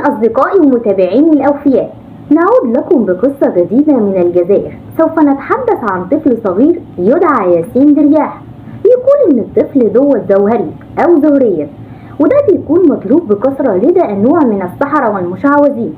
أصدقائي ومتابعيني الأوفياء، نعود لكم بقصة جديدة من الجزائر. سوف نتحدث عن طفل صغير يدعى ياسين درياح. يقول إن الطفل دوت زوهري أو زهريا، وده بيكون مطلوب بكثرة لدى النوع من السحرة والمشعوذين.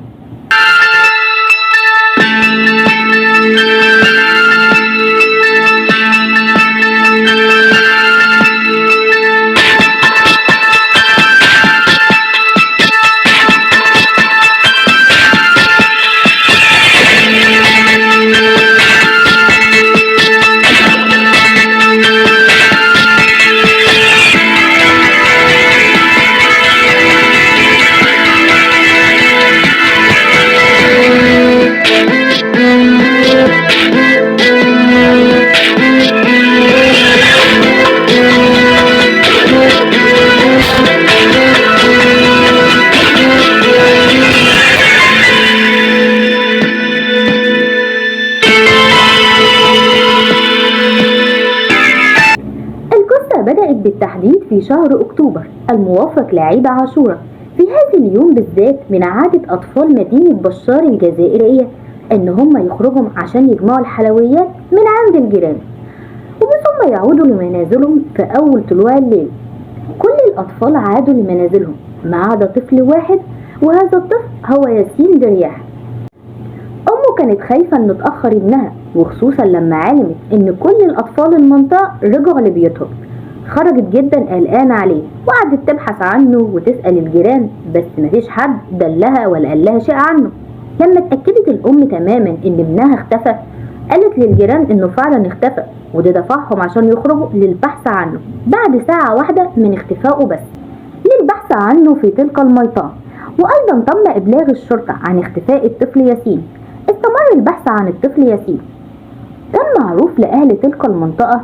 بدأت بالتحديد في شهر أكتوبر الموافق لعيد عاشوراء. في هذا اليوم بالذات من عادة أطفال مدينة بشار الجزائرية إن هم يخرجوا عشان يجمعوا الحلويات من عند الجيران، وثم يعودوا لمنازلهم في أول طلوع الليل. كل الأطفال عادوا لمنازلهم ما عدا طفل واحد، وهذا الطفل هو ياسين درياح. أمه كانت خايفة إنه تأخر ابنها، وخصوصا لما علمت إن كل الأطفال المنطقة رجعوا لبيوتهم. خرجت جدا قلقانة عليه وقعدت تبحث عنه وتسأل الجيران، بس مفيش حد دلها ولا قال لها شيء عنه. لما اتأكدت الأم تماما إن ابنها اختفى، قالت للجيران إنه فعلا اختفى، وده دفعهم عشان يخرجوا للبحث عنه بعد ساعة واحدة من اختفائه بس للبحث عنه في تلك المنطقة. وأيضا تم إبلاغ الشرطة عن اختفاء الطفل ياسين. استمر البحث عن الطفل ياسين. كان معروف لأهل تلك المنطقة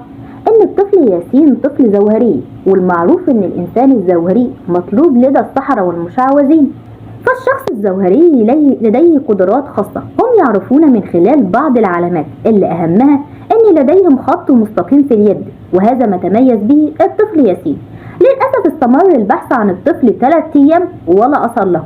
إن الطفل ياسين طفل زوهري، والمعروف إن الإنسان الزوهري مطلوب لدى السحرة والمشعوذين. فالشخص الزوهري لديه قدرات خاصة هم يعرفون من خلال بعض العلامات، اللي أهمها إن لديهم خط مستقيم في اليد، وهذا ما تميز به الطفل ياسين. للأسف استمر البحث عن الطفل 3 أيام ولا أثر له.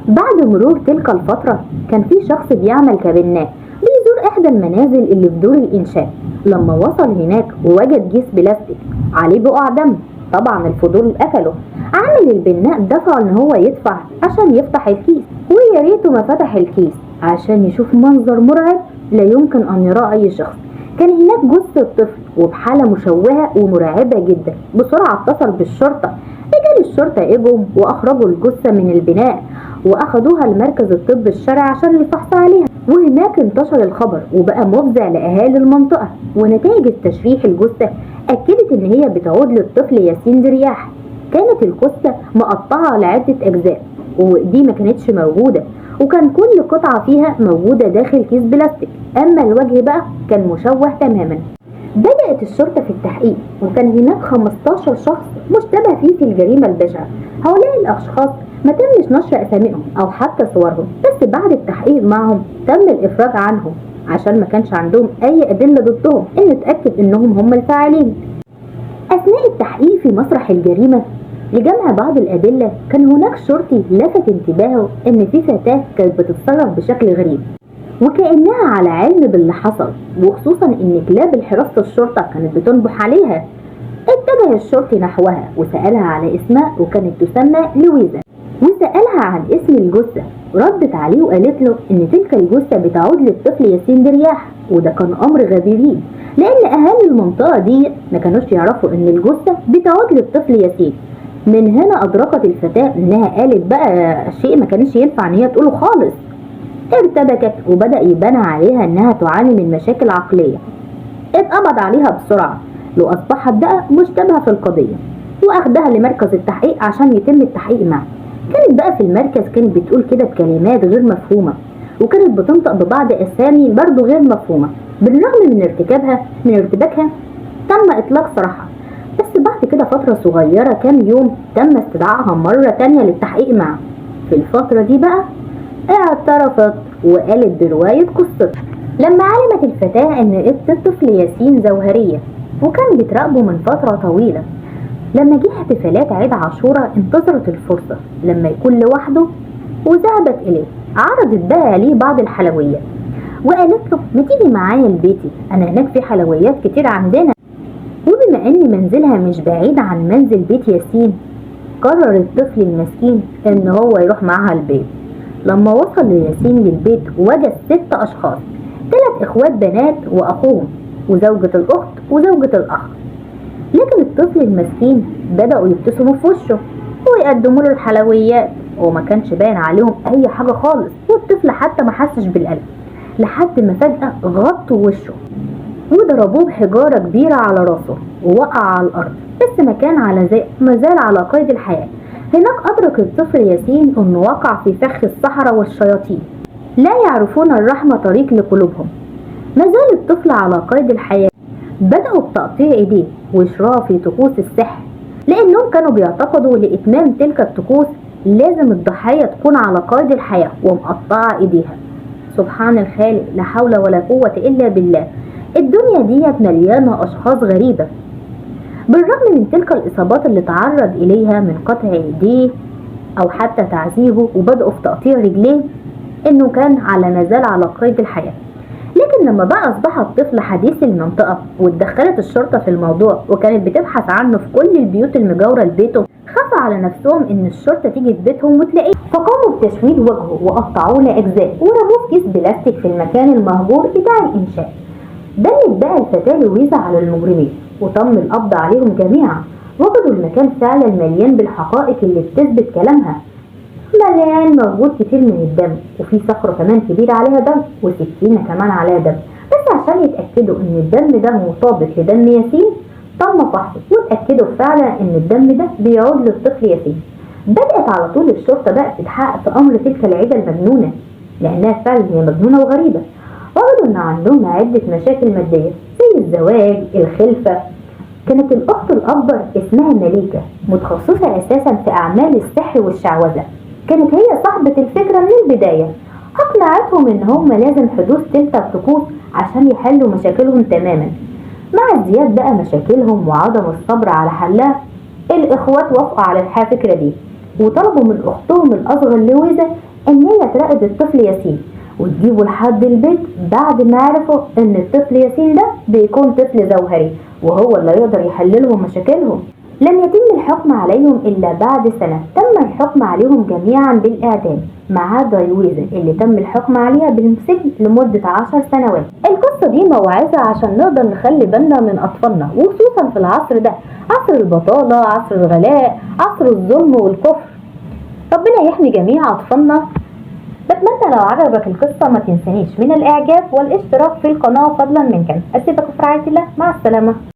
بعد مرور تلك الفترة كان في شخص بيعمل كبناء بيزور إحدى المنازل اللي في دور الإنشاء. لما وصل هناك ووجد كيس بلاستيك عليه بقع دم، طبعا الفضول أكله. عامل البناء دفعه إن هو يدفع عشان يفتح الكيس، ويا ريته ما فتح الكيس عشان يشوف منظر مرعب لا يمكن أن يراه أي شخص. كان هناك جثة طفل وبحالة مشوهة ومرعبة جدا. بسرعة اتصل بالشرطة. رجال الشرطة اجوا واخرجوا الجثة من البناء واخدوها لمركز الطب الشرعي عشان الفحص عليها، وهناك انتشر الخبر وبقى مفزع لاهالي المنطقة. ونتائج التشريح الجثة اكدت ان هي بتعود للطفل ياسين درياح. كانت الجثة مقطعة لعدة اجزاء، ودي ما كانتش موجودة، وكان كل قطعة فيها موجودة داخل كيس بلاستيك. اما الوجه بقى كان مشوه تماما. بدأت الشرطة في التحقيق، وكان هناك 15 شخص مشتبه فيه في الجريمة البشعة. هؤلاء الأشخاص ما تمش نشر أساميهم أو حتى صورهم، بس بعد التحقيق معهم تم الإفراج عنهم عشان ما كانش عندهم أي أدلة ضدهم إن نتأكد إنهم هم الفاعلين. أثناء التحقيق في مسرح الجريمة لجمع بعض الأدلة، كان هناك شرطي لفت انتباهه إن في فتاة كانت بتتصرف بشكل غريب وكأنها على علم باللي حصل، وخصوصا ان كلاب حراسة الشرطة كانت بتنبح عليها. اتجه الشرطي نحوها وسألها على اسمها، وكانت تسمى لويزا، وسألها عن اسم الجثة. ردت عليه وقالت له ان تلك الجثة بتعود للطفل ياسين درياح، وده كان امر غريب لان اهالي المنطقة دي ما كانوش يعرفوا ان الجثة بتعود للطفل ياسين. من هنا ادركت الفتاة انها قالت بقى شيء ما كانش ينفع ان هي تقوله خالص. ارتبكت وبدأ يبان عليها انها تعاني من مشاكل عقلية. اتقبض عليها بسرعة واصبحت بقى مشتبهة في القضية، واخدها لمركز التحقيق عشان يتم التحقيق معها. كانت بقى في المركز كانت بتقول كده بكلمات غير مفهومة، وكانت بتنطق ببعض اسامي برضو غير مفهومة. بالرغم من ارتباكها تم اطلاق سراحها. بس بعد كده فترة صغيرة كام يوم تم استدعائها مرة تانية للتحقيق معها. في الفترة دي بقى اعترفت وقالت برواية قصتها. لما علمت الفتاة ان الطفل ياسين زوهرية وكان بتراقبه من فترة طويلة، لما جه احتفالات عيد عاشوراء انتظرت الفرصة لما يكون لوحده وذهبت إليه. عرضت بقى عليه بعض الحلويات وقالت له ما تيجي معايا لبيتي، أنا هناك في حلويات كتير عندنا. وبما إن منزلها مش بعيد عن منزل بيت ياسين، قرر الطفل المسكين إن هو يروح معاها البيت. لما وصل ياسين للبيت وجد 6 أشخاص، 3 إخوات بنات وأخوهم وزوجة الأخت وزوجة الأخ. لكن الطفل المسكين بدأوا يبتسموا في وشه ويقدموا له الحلويات، وما كانش باين عليهم أي حاجة خالص، والطفل حتى ما حسش بالألم، لحد ما فجأة غطوا وشه وضربوه بحجارة كبيرة على راسه ووقع على الأرض، بس ما زال على قيد الحياة. هناك أدرك الطفل ياسين أنه وقع في فخ السحرة والشياطين، لا يعرفون الرحمة طريق لقلوبهم. ما زال الطفل على قيد الحياة. بدأوا بتقطيع ايديه وإشراعه في طقوس السحر، لأنهم كانوا بيعتقدوا لإتمام تلك الطقوس لازم الضحية تكون على قيد الحياة ومقطعة ايديها. سبحان الخالق، لا حول ولا قوة إلا بالله. الدنيا ديت مليانة أشخاص غريبة. بالرغم من تلك الإصابات اللي تعرض إليها من قطع ايديه أو حتى تعذيبه وبدأوا في تقطيع رجليه، إنه كان ما زال على قيد الحياة. لكن لما بقى أصبح الطفل حديث المنطقة واتدخلت الشرطة في الموضوع وكانت بتبحث عنه في كل البيوت المجاورة لبيته، خاف على نفسهم إن الشرطة تيجي في بيتهم وتلاقيه، فقاموا بتشويه وجهه وقطعوه لأجزاء ورموه في كيس بلاستيك في المكان المهجور بتاع الإنشاء. دلت بقى الفتاة لويزا على المجرمين وتم القبض عليهم جميعا. وجدوا المكان فعلا مليان بالحقائق اللي بتثبت كلامها، مليان موجود كتير من الدم، وفي صخرة كمان كبيرة عليها دم، وسكينة كمان عليها دم. بس عشان يتأكدوا ان الدم ده مطابق لدم ياسين تم فحصه واتأكدوا فعلا ان الدم ده بيعود للطفل ياسين. بدأت على طول الشرطة بقى تتحقق في امر تلك العيلة المجنونة، لانها فعلا هي مجنونة وغريبة. وجدوا ان عندهم عدة مشاكل مادية زي الزواج، الخلفة. كانت الاخت الاكبر اسمها مليكة، متخصصة اساسا في اعمال السحر والشعوذة. كانت هي صاحبة الفكرة من البداية. أقنعتهم إن هم لازم حدوث تلك الطقوس عشان يحلوا مشاكلهم تماما. مع ازدياد بقى مشاكلهم وعدم الصبر على حلها، الإخوات وافقوا على الفكرة دي وطلبوا من أختهم الأصغر لويزا إن هي تراقب الطفل ياسين وتجيبه لحد البيت، بعد ما عرفوا إن الطفل ياسين ده بيكون طفل زوهري وهو اللي يقدر يحللهم مشاكلهم. لم يتم الحكم عليهم إلا بعد سنة. تم الحكم عليهم جميعا بالإعدام ما عدا لويزا اللي تم الحكم عليها بالسجن لمدة 10 سنوات. القصة دي موعظة عشان نقدر نخلي بالنا من أطفالنا، وخصوصا في العصر ده، عصر البطالة، عصر الغلاء، عصر الظلم والكفر. ربنا يحمي جميع أطفالنا. بتمنى لو عجبك القصة ما تنسانيش من الإعجاب والاشتراك في القناة فضلا منك. أسيبك في رعاية الله، مع السلامة.